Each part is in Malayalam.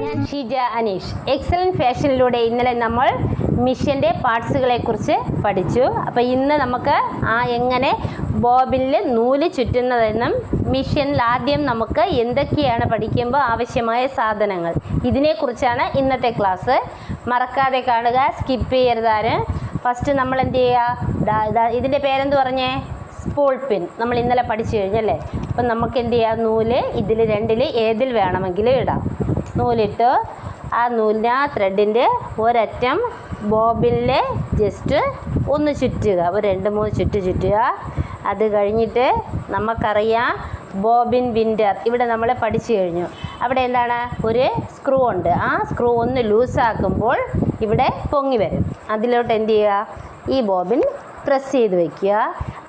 ഞാൻ ഷീജ അനീഷ്. എക്സലൻറ്റ് ഫാഷനിലൂടെ ഇന്നലെ നമ്മൾ മിഷ്യൻ്റെ പാർട്സുകളെക്കുറിച്ച് പഠിച്ചു. അപ്പോൾ ഇന്ന് നമുക്ക് എങ്ങനെ ബോബിനിൽ നൂല് ചുറ്റുന്നതെന്നും മിഷ്യനിൽ ആദ്യം നമുക്ക് എന്തൊക്കെയാണ് പഠിക്കുമ്പോൾ ആവശ്യമായ സാധനങ്ങൾ, ഇതിനെക്കുറിച്ചാണ് ഇന്നത്തെ ക്ലാസ്. മറക്കാതെ കാണുക, സ്കിപ്പ് ചെയ്യരുതാണ്. ഫസ്റ്റ് നമ്മൾ എന്ത് ചെയ്യുക, ഇതിൻ്റെ പേരെന്ത് പറഞ്ഞേ, സ്പൂൾ പിൻ. നമ്മൾ ഇന്നലെ പഠിച്ചു കഴിഞ്ഞല്ലേ. അപ്പം നമുക്ക് എന്ത് ചെയ്യാം, നൂല് ഇതിൽ രണ്ടിൽ ഏതിൽ വേണമെങ്കിലും ഇടാം. നൂലിട്ട് ആ നൂലിന് ആ ത്രെഡിൻ്റെ ഒരറ്റം ബോബിനിൽ ജസ്റ്റ് ഒന്ന് ചുറ്റുക, ഒരു 2-3 ചുറ്റുക. അത് കഴിഞ്ഞിട്ട് നമുക്കറിയാം ബോബിൻ വിൻഡർ ഇവിടെ നമ്മൾ പഠിച്ചു കഴിഞ്ഞു. അവിടെ എന്താണ്, ഒരു സ്ക്രൂ ഉണ്ട്. ആ സ്ക്രൂ ഒന്ന് ലൂസാക്കുമ്പോൾ ഇവിടെ പൊങ്ങി വരും. അതിലോട്ട് എന്ത് ചെയ്യുക, ഈ ബോബിൻ പ്രസ് ചെയ്ത് വയ്ക്കുക.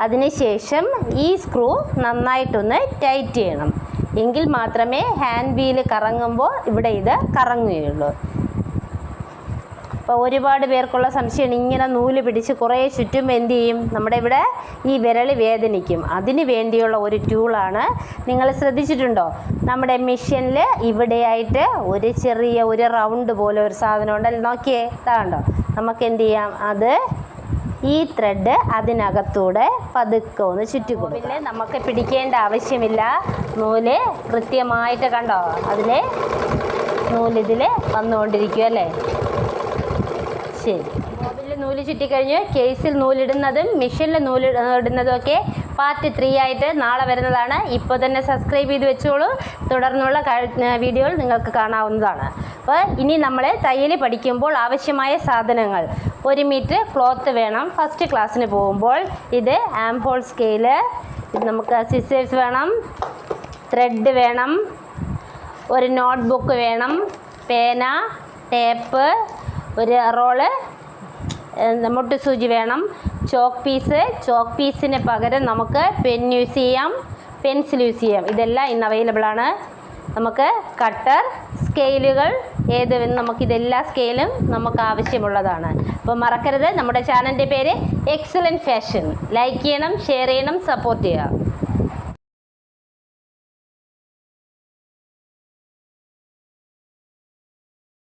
അതിനുശേഷം ഈ സ്ക്രൂ നന്നായിട്ടൊന്ന് ടൈറ്റ് ചെയ്യണം. എങ്കിൽ മാത്രമേ ഹാൻഡ് വീൽ കറങ്ങുമ്പോൾ ഇവിടെ ഇത് കറങ്ങുകയുള്ളൂ. അപ്പോൾ ഒരുപാട് പേർക്കുള്ള സംശയമാണ്, ഇങ്ങനെ നൂല് പിടിച്ച് കുറേ ചുറ്റുമ്പോൾ എന്ത് ചെയ്യും, നമ്മുടെ ഇവിടെ ഈ വിരൽ വേദനിക്കും. അതിന് വേണ്ടിയുള്ള ഒരു ടൂളാണ്. നിങ്ങൾ ശ്രദ്ധിച്ചിട്ടുണ്ടോ, നമ്മുടെ മെഷീനിൽ ഇവിടെയായിട്ട് ഒരു ചെറിയ ഒരു റൗണ്ട് പോലെ ഒരു സാധനം ഉണ്ടല്ലോ, നോക്കിയേ, ഇതാണ്ടോ. നമുക്ക് എന്ത് ചെയ്യാം, അത് ഈ ത്രെഡ് അതിനകത്തൂടെ പതുക്കെ ഒന്ന് ചുറ്റിക്കൊടുക്കും. പിന്നെ നമുക്ക് പിടിക്കേണ്ട ആവശ്യമില്ല. നൂല് കൃത്യമായിട്ട് കണ്ടോ, അതിൽ നൂലിതിൽ വന്നുകൊണ്ടിരിക്കും അല്ലേ. ശരി, ബോബിനിൽ നൂല് ചുറ്റിക്കഴിഞ്ഞ് കേസിൽ നൂലിടുന്നതും മെഷീനിൽ നൂലിടുന്നതും ഒക്കെ പാർട്ട് 3 ആയിട്ട് നാളെ വരുന്നതാണ്. ഇപ്പോൾ തന്നെ സബ്സ്ക്രൈബ് ചെയ്ത് വെച്ചോളൂ. തുടർന്നുള്ള വീഡിയോകൾ നിങ്ങൾക്ക് കാണാവുന്നതാണ്. അപ്പോൾ ഇനി നമ്മൾ തയ്യൽ പഠിക്കുമ്പോൾ ആവശ്യമായ സാധനങ്ങൾ, 1 മീറ്റർ ക്ലോത്ത് വേണം ഫസ്റ്റ് ക്ലാസ്സിന് പോകുമ്പോൾ. ഇത് ആംഹോൾ സ്കെയില്, ഇത് നമുക്ക് സിസേഴ്സ് വേണം, ത്രെഡ് വേണം, ഒരു നോട്ട്ബുക്ക് വേണം, പേന, ടേപ്പ്, ഒരു റോള്, മുട്ടുസൂചി വേണം, ചോക്ക് പീസിന് പകരം നമുക്ക് പെൻ യൂസ് ചെയ്യാം, പെൻസിൽ യൂസ് ചെയ്യാം. ഇതെല്ലാം ഇന്ന് അവൈലബിൾ ആണ്. നമുക്ക് കട്ടർ, സ്കെയിലുകൾ, നമുക്കിതെല്ലാ സ്കെയിലും നമുക്ക് ആവശ്യമുള്ളതാണ്. അപ്പോൾ മറക്കരുത്, നമ്മുടെ ചാനലിൻ്റെ പേര് എക്സലൻറ്റ് ഫാഷൻ. ലൈക്ക് ചെയ്യണം, ഷെയർ ചെയ്യണം, സപ്പോർട്ട് ചെയ്യുക.